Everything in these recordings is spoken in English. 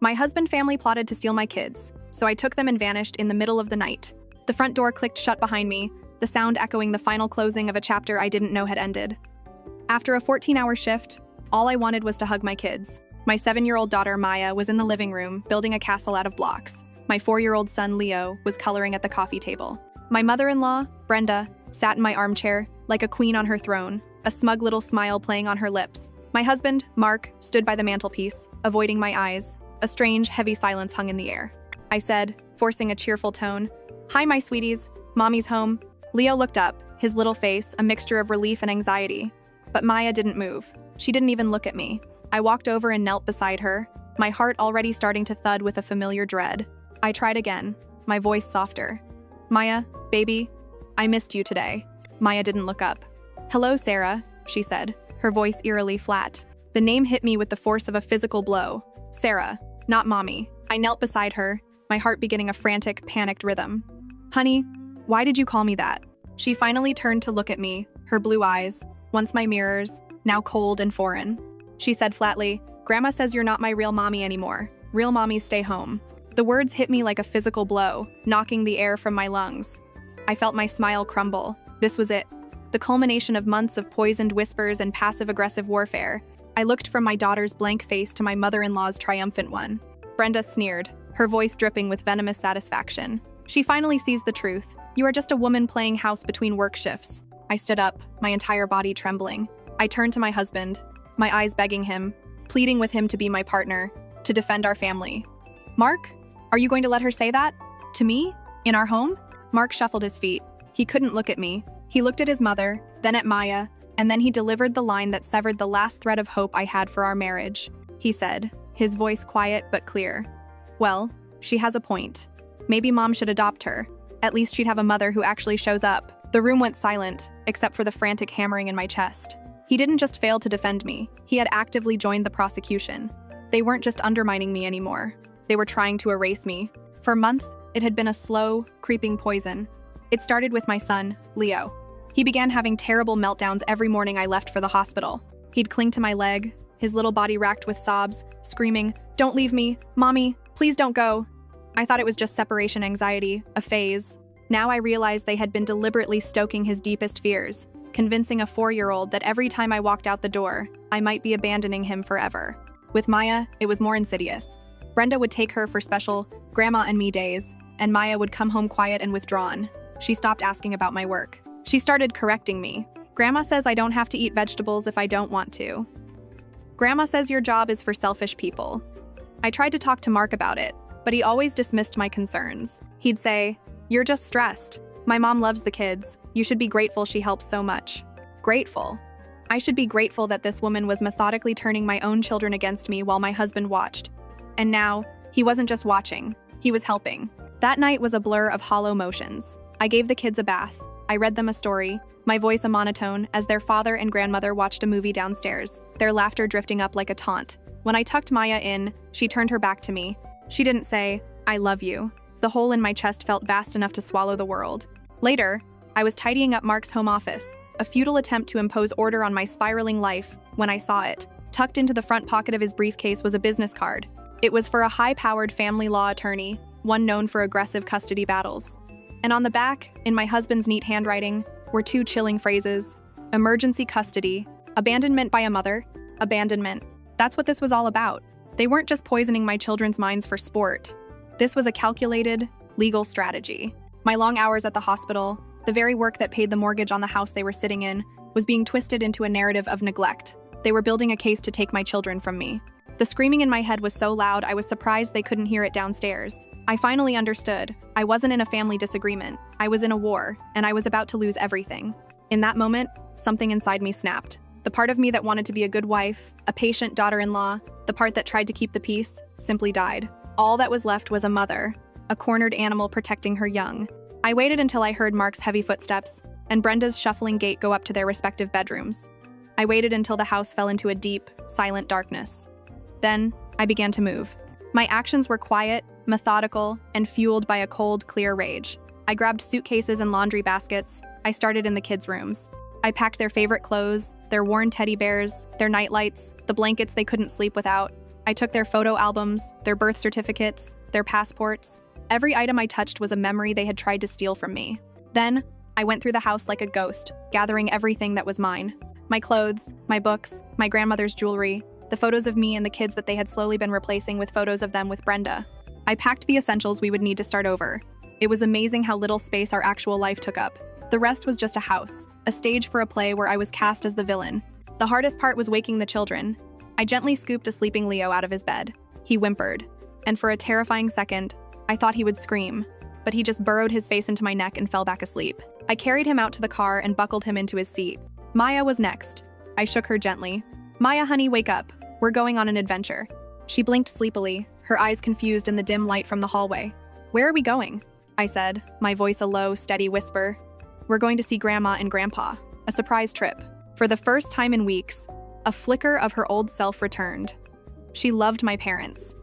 My husband family plotted to steal my kids, so I took them and vanished in the middle of the night. The front door clicked shut behind me, the sound echoing the final closing of a chapter I didn't know had ended. After a 14-hour shift, all I wanted was to hug my kids. My 7-year-old daughter, Maya, was in the living room, building a castle out of blocks. My 4-year-old son, Leo, was coloring at the coffee table. My mother-in-law, Brenda, sat in my armchair, like a queen on her throne, a smug little smile playing on her lips. My husband, Mark, stood by the mantelpiece, avoiding my eyes. A strange, heavy silence hung in the air. I said, forcing a cheerful tone, "Hi, my sweeties. Mommy's home." Leo looked up, his little face a mixture of relief and anxiety. But Maya didn't move. She didn't even look at me. I walked over and knelt beside her, my heart already starting to thud with a familiar dread. I tried again, my voice softer. "Maya, baby, I missed you today." Maya didn't look up. "Hello, Sarah," she said, her voice eerily flat. The name hit me with the force of a physical blow. Sarah, not Mommy. I knelt beside her, my heart beginning a frantic, panicked rhythm. "Honey, why did you call me that?" She finally turned to look at me, her blue eyes, once my mirrors, now cold and foreign. She said flatly, "Grandma says you're not my real mommy anymore. Real mommies stay home." The words hit me like a physical blow, knocking the air from my lungs. I felt my smile crumble. This was it. The culmination of months of poisoned whispers and passive-aggressive warfare. I looked from my daughter's blank face to my mother-in-law's triumphant one. Brenda sneered, her voice dripping with venomous satisfaction. "She finally sees the truth. You are just a woman playing house between work shifts." I stood up, my entire body trembling. I turned to my husband, my eyes begging him, pleading with him to be my partner, to defend our family. "Mark, are you going to let her say that? To me? In our home?" Mark shuffled his feet. He couldn't look at me. He looked at his mother, then at Maya, and then he delivered the line that severed the last thread of hope I had for our marriage. He said, his voice quiet but clear, "Well, she has a point. Maybe Mom should adopt her. At least she'd have a mother who actually shows up." The room went silent, except for the frantic hammering in my chest. He didn't just fail to defend me, he had actively joined the prosecution. They weren't just undermining me anymore. They were trying to erase me. For months, it had been a slow, creeping poison. It started with my son, Leo. He began having terrible meltdowns every morning I left for the hospital. He'd cling to my leg, his little body racked with sobs, screaming, "Don't leave me, Mommy, please don't go." I thought it was just separation anxiety, a phase. Now I realized they had been deliberately stoking his deepest fears, convincing a 4-year-old that every time I walked out the door, I might be abandoning him forever. With Maya, it was more insidious. Brenda would take her for special Grandma and me days, and Maya would come home quiet and withdrawn. She stopped asking about my work. She started correcting me. "Grandma says I don't have to eat vegetables if I don't want to. Grandma says your job is for selfish people." I tried to talk to Mark about it, but he always dismissed my concerns. He'd say, "You're just stressed. My mom loves the kids. You should be grateful she helps so much." Grateful? I should be grateful that this woman was methodically turning my own children against me while my husband watched. And now, he wasn't just watching, he was helping. That night was a blur of hollow motions. I gave the kids a bath. I read them a story, my voice a monotone as their father and grandmother watched a movie downstairs, their laughter drifting up like a taunt. When I tucked Maya in, she turned her back to me. She didn't say, "I love you." The hole in my chest felt vast enough to swallow the world. Later, I was tidying up Mark's home office, a futile attempt to impose order on my spiraling life, when I saw it. Tucked into the front pocket of his briefcase was a business card. It was for a high-powered family law attorney, one known for aggressive custody battles. And on the back, in my husband's neat handwriting, were 2 chilling phrases: emergency custody, abandonment by a mother, abandonment. That's what this was all about. They weren't just poisoning my children's minds for sport. This was a calculated, legal strategy. My long hours at the hospital, the very work that paid the mortgage on the house they were sitting in, was being twisted into a narrative of neglect. They were building a case to take my children from me. The screaming in my head was so loud I was surprised they couldn't hear it downstairs. I finally understood. I wasn't in a family disagreement. I was in a war, and I was about to lose everything. In that moment, something inside me snapped. The part of me that wanted to be a good wife, a patient daughter-in-law, the part that tried to keep the peace, simply died. All that was left was a mother, a cornered animal protecting her young. I waited until I heard Mark's heavy footsteps and Brenda's shuffling gait go up to their respective bedrooms. I waited until the house fell into a deep, silent darkness. Then, I began to move. My actions were quiet, methodical, and fueled by a cold, clear rage. I grabbed suitcases and laundry baskets. I started in the kids' rooms. I packed their favorite clothes, their worn teddy bears, their nightlights, the blankets they couldn't sleep without. I took their photo albums, their birth certificates, their passports. Every item I touched was a memory they had tried to steal from me. Then, I went through the house like a ghost, gathering everything that was mine. My clothes, my books, my grandmother's jewelry, the photos of me and the kids that they had slowly been replacing with photos of them with Brenda. I packed the essentials we would need to start over. It was amazing how little space our actual life took up. The rest was just a house, a stage for a play where I was cast as the villain. The hardest part was waking the children. I gently scooped a sleeping Leo out of his bed. He whimpered, and for a terrifying second, I thought he would scream, but he just burrowed his face into my neck and fell back asleep. I carried him out to the car and buckled him into his seat. Maya was next. I shook her gently. Maya, honey, wake up. We're going on an adventure. She blinked sleepily, her eyes confused in the dim light from the hallway. Where are we going? I said, my voice a low, steady whisper. We're going to see Grandma and Grandpa. A surprise trip. For the first time in weeks, a flicker of her old self returned. She loved my parents.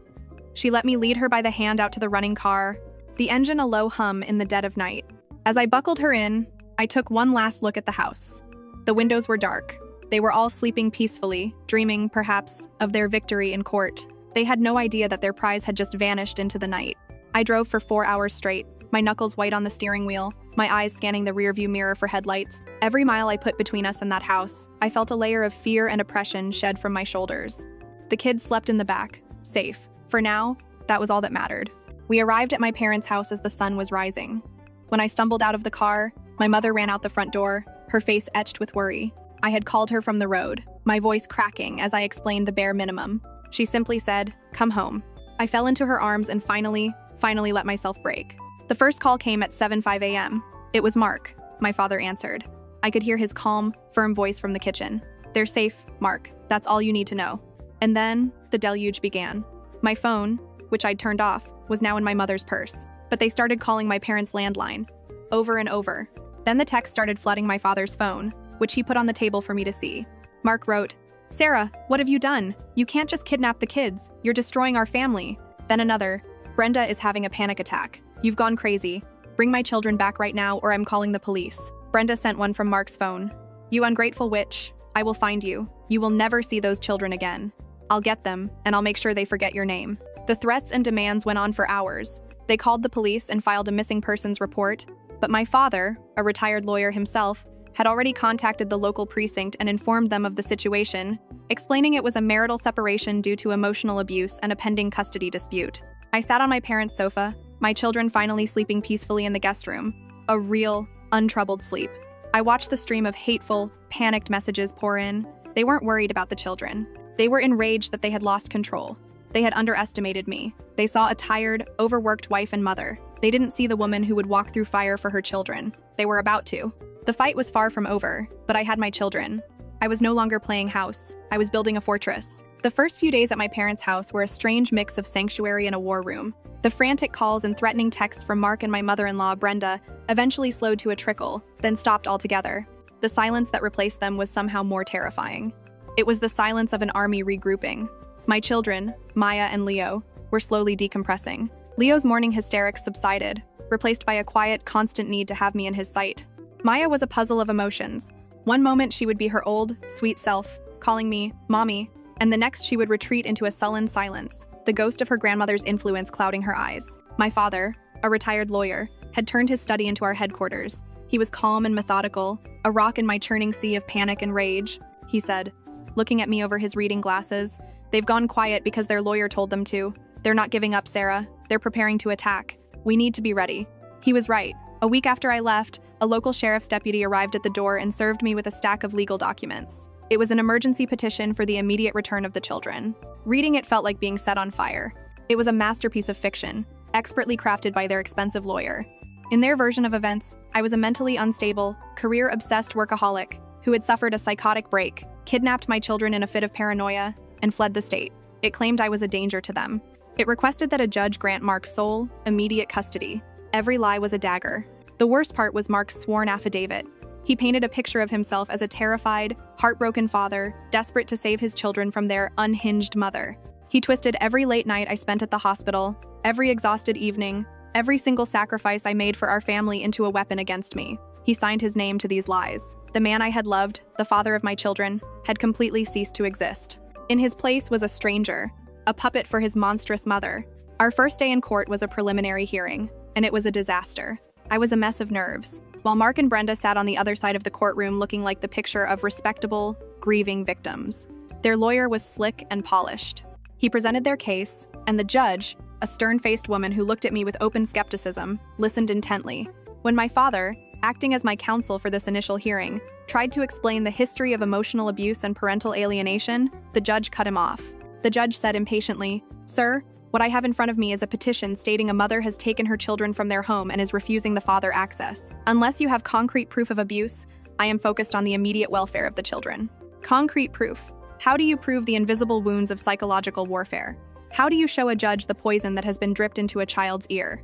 She let me lead her by the hand out to the running car, the engine a low hum in the dead of night. As I buckled her in, I took one last look at the house. The windows were dark. They were all sleeping peacefully, dreaming, perhaps, of their victory in court. They had no idea that their prize had just vanished into the night. I drove for 4 hours straight, my knuckles white on the steering wheel, my eyes scanning the rearview mirror for headlights. Every mile I put between us and that house, I felt a layer of fear and oppression shed from my shoulders. The kids slept in the back, safe. For now, that was all that mattered. We arrived at my parents' house as the sun was rising. When I stumbled out of the car, my mother ran out the front door, her face etched with worry. I had called her from the road, my voice cracking as I explained the bare minimum. She simply said, "Come home." I fell into her arms and finally let myself break. The first call came at 7:05 a.m. It was Mark, my father answered. I could hear his calm, firm voice from the kitchen. "They're safe, Mark. That's all you need to know." And then, the deluge began. My phone, which I'd turned off, was now in my mother's purse. But they started calling my parents' landline, over and over. Then the text started flooding my father's phone, which he put on the table for me to see. Mark wrote, "Sarah, what have you done? You can't just kidnap the kids. You're destroying our family." Then another, "Brenda is having a panic attack. You've gone crazy. Bring my children back right now or I'm calling the police." Brenda sent one from Mark's phone. "You ungrateful witch. I will find you. You will never see those children again. I'll get them, and I'll make sure they forget your name." The threats and demands went on for hours. They called the police and filed a missing persons report, but my father, a retired lawyer himself, had already contacted the local precinct and informed them of the situation, explaining it was a marital separation due to emotional abuse and a pending custody dispute. I sat on my parents' sofa, my children finally sleeping peacefully in the guest room, a real, untroubled sleep. I watched the stream of hateful, panicked messages pour in. They weren't worried about the children. They were enraged that they had lost control. They had underestimated me. They saw a tired, overworked wife and mother. They didn't see the woman who would walk through fire for her children. They were about to. The fight was far from over, but I had my children. I was no longer playing house. I was building a fortress. The first few days at my parents' house were a strange mix of sanctuary and a war room. The frantic calls and threatening texts from Mark and my mother-in-law, Brenda, eventually slowed to a trickle, then stopped altogether. The silence that replaced them was somehow more terrifying. It was the silence of an army regrouping. My children, Maya and Leo, were slowly decompressing. Leo's morning hysterics subsided, replaced by a quiet, constant need to have me in his sight. Maya was a puzzle of emotions. One moment she would be her old, sweet self, calling me Mommy, and the next she would retreat into a sullen silence, the ghost of her grandmother's influence clouding her eyes. My father, a retired lawyer, had turned his study into our headquarters. He was calm and methodical, a rock in my churning sea of panic and rage. He said, looking at me over his reading glasses, "They've gone quiet because their lawyer told them to. They're not giving up, Sarah. They're preparing to attack. We need to be ready." He was right. A week after I left, a local sheriff's deputy arrived at the door and served me with a stack of legal documents. It was an emergency petition for the immediate return of the children. Reading it felt like being set on fire. It was a masterpiece of fiction, expertly crafted by their expensive lawyer. In their version of events, I was a mentally unstable, career-obsessed workaholic who had suffered a psychotic break, kidnapped my children in a fit of paranoia, and fled the state. It claimed I was a danger to them. It requested that a judge grant Mark sole, immediate custody. Every lie was a dagger. The worst part was Mark's sworn affidavit. He painted a picture of himself as a terrified, heartbroken father, desperate to save his children from their unhinged mother. He twisted every late night I spent at the hospital, every exhausted evening, every single sacrifice I made for our family into a weapon against me. He signed his name to these lies. The man I had loved, the father of my children, had completely ceased to exist. In his place was a stranger, a puppet for his monstrous mother. Our first day in court was a preliminary hearing, and it was a disaster. I was a mess of nerves, while Mark and Brenda sat on the other side of the courtroom looking like the picture of respectable, grieving victims. Their lawyer was slick and polished. He presented their case, and the judge, a stern-faced woman who looked at me with open skepticism, listened intently. When my father, acting as my counsel for this initial hearing, tried to explain the history of emotional abuse and parental alienation, the judge cut him off. The judge said impatiently, "Sir, what I have in front of me is a petition stating a mother has taken her children from their home and is refusing the father access. Unless you have concrete proof of abuse, I am focused on the immediate welfare of the children." Concrete proof. How do you prove the invisible wounds of psychological warfare? How do you show a judge the poison that has been dripped into a child's ear?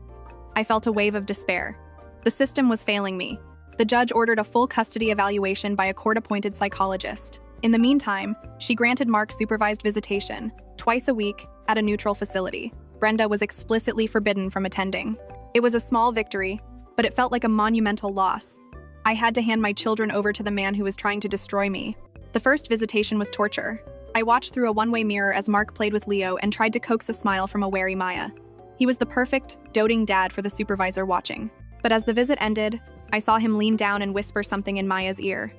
I felt a wave of despair. The system was failing me. The judge ordered a full custody evaluation by a court-appointed psychologist. In the meantime, she granted Mark supervised visitation, twice a week, at a neutral facility. Brenda was explicitly forbidden from attending. It was a small victory, but it felt like a monumental loss. I had to hand my children over to the man who was trying to destroy me. The first visitation was torture. I watched through a one-way mirror as Mark played with Leo and tried to coax a smile from a wary Maya. He was the perfect, doting dad for the supervisor watching. But as the visit ended, I saw him lean down and whisper something in Maya's ear.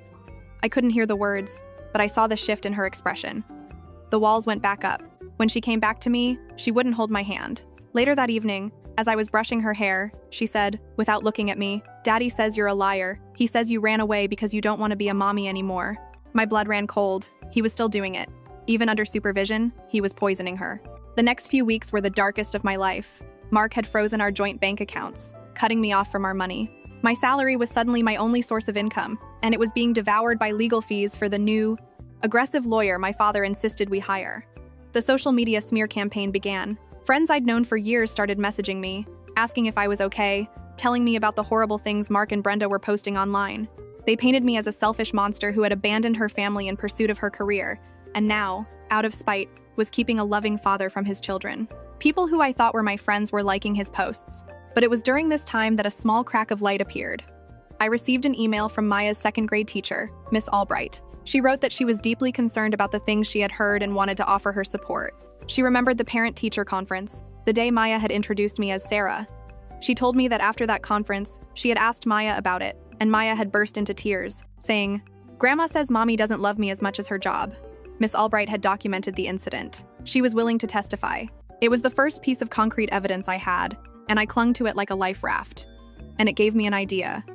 I couldn't hear the words, but I saw the shift in her expression. The walls went back up. When she came back to me, she wouldn't hold my hand. Later that evening, as I was brushing her hair, she said, without looking at me, "Daddy says you're a liar. He says you ran away because you don't want to be a mommy anymore." My blood ran cold. He was still doing it. Even under supervision, he was poisoning her. The next few weeks were the darkest of my life. Mark had frozen our joint bank accounts, cutting me off from our money. My salary was suddenly my only source of income, and it was being devoured by legal fees for the new, aggressive lawyer my father insisted we hire. The social media smear campaign began. Friends I'd known for years started messaging me, asking if I was okay, telling me about the horrible things Mark and Brenda were posting online. They painted me as a selfish monster who had abandoned her family in pursuit of her career, and now, out of spite, was keeping a loving father from his children. People who I thought were my friends were liking his posts. But it was during this time that a small crack of light appeared. I received an email from Maya's second-grade teacher, Miss Albright. She wrote that she was deeply concerned about the things she had heard and wanted to offer her support. She remembered the parent-teacher conference, the day Maya had introduced me as Sarah. She told me that after that conference, she had asked Maya about it, and Maya had burst into tears, saying, "Grandma says Mommy doesn't love me as much as her job." Miss Albright had documented the incident. She was willing to testify. It was the first piece of concrete evidence I had, and I clung to it like a life raft. And it gave me an idea.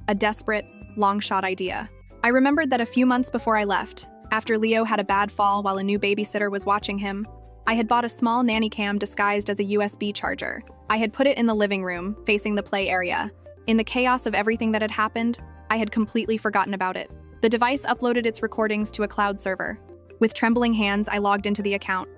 A desperate, long-shot idea. I remembered that a few months before I left, after Leo had a bad fall while a new babysitter was watching him, I had bought a small nanny cam disguised as a USB charger. I had put it in the living room, facing the play area. In the chaos of everything that had happened, I had completely forgotten about it. The device uploaded its recordings to a cloud server. With trembling hands, I logged into the account.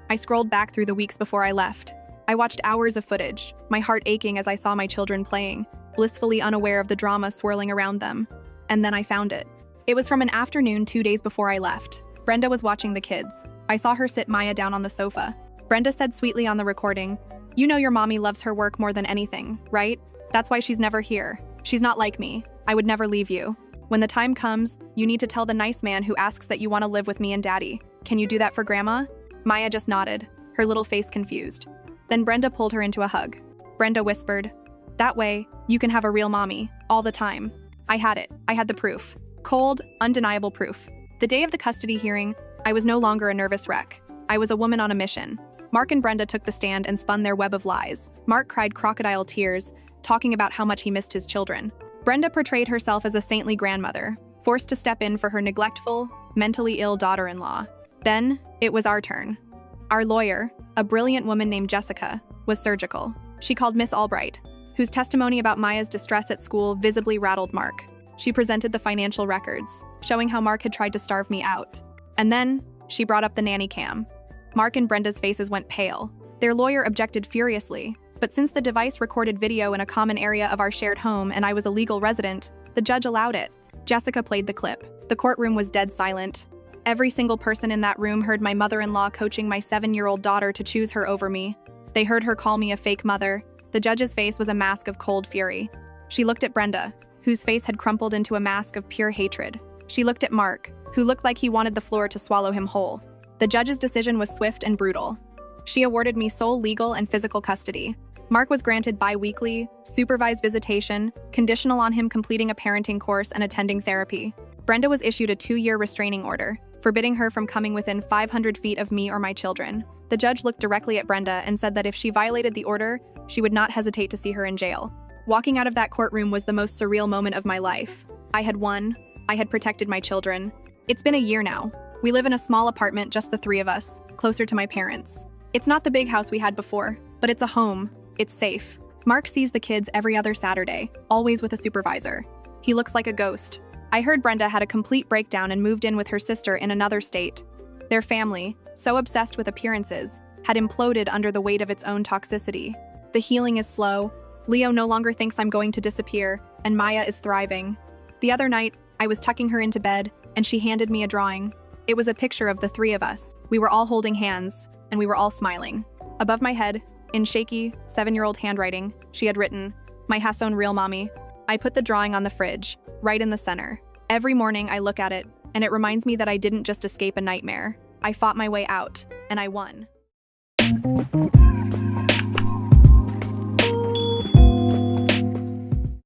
I scrolled back through the weeks before I left. I watched hours of footage, my heart aching as I saw my children playing, blissfully unaware of the drama swirling around them. And then I found it. It was from an afternoon 2 days before I left. Brenda was watching the kids. I saw her sit Maya down on the sofa. Brenda said sweetly on the recording, "You know your mommy loves her work more than anything, right? That's why she's never here. She's not like me. I would never leave you. When the time comes, you need to tell the nice man who asks that you want to live with me and Daddy. Can you do that for Grandma?" Maya just nodded, her little face confused. Then Brenda pulled her into a hug. Brenda whispered, "That way, you can have a real mommy, all the time." I had it. I had the proof. Cold, undeniable proof. The day of the custody hearing, I was no longer a nervous wreck. I was a woman on a mission. Mark and Brenda took the stand and spun their web of lies. Mark cried crocodile tears, talking about how much he missed his children. Brenda portrayed herself as a saintly grandmother, forced to step in for her neglectful, mentally ill daughter-in-law. Then, it was our turn. Our lawyer, a brilliant woman named Jessica, was surgical. She called Miss Albright, whose testimony about Maya's distress at school visibly rattled Mark. She presented the financial records, showing how Mark had tried to starve me out. And then, she brought up the nanny cam. Mark and Brenda's faces went pale. Their lawyer objected furiously, but since the device recorded video in a common area of our shared home and I was a legal resident, the judge allowed it. Jessica played the clip. The courtroom was dead silent. Every single person in that room heard my mother-in-law coaching my 7-year-old daughter to choose her over me. They heard her call me a fake mother. The judge's face was a mask of cold fury. She looked at Brenda, whose face had crumpled into a mask of pure hatred. She looked at Mark, who looked like he wanted the floor to swallow him whole. The judge's decision was swift and brutal. She awarded me sole legal and physical custody. Mark was granted bi-weekly, supervised visitation, conditional on him completing a parenting course and attending therapy. Brenda was issued a 2-year restraining order, forbidding her from coming within 500 feet of me or my children. The judge looked directly at Brenda and said that if she violated the order, she would not hesitate to see her in jail. Walking out of that courtroom was the most surreal moment of my life. I had won. I had protected my children. It's been a year now. We live in a small apartment, just the 3 of us, closer to my parents. It's not the big house we had before, but it's a home. It's safe. Mark sees the kids every other Saturday, always with a supervisor. He looks like a ghost. I heard Brenda had a complete breakdown and moved in with her sister in another state. Their family, so obsessed with appearances, had imploded under the weight of its own toxicity. The healing is slow. Leo no longer thinks I'm going to disappear, and Maya is thriving. The other night, I was tucking her into bed, and she handed me a drawing. It was a picture of the 3 of us. We were all holding hands, and we were all smiling. Above my head, in shaky, 7-year-old handwriting, she had written, "My Hasson real mommy." I put the drawing on the fridge, right in the center. Every morning I look at it, and it reminds me that I didn't just escape a nightmare. I fought my way out, and I won.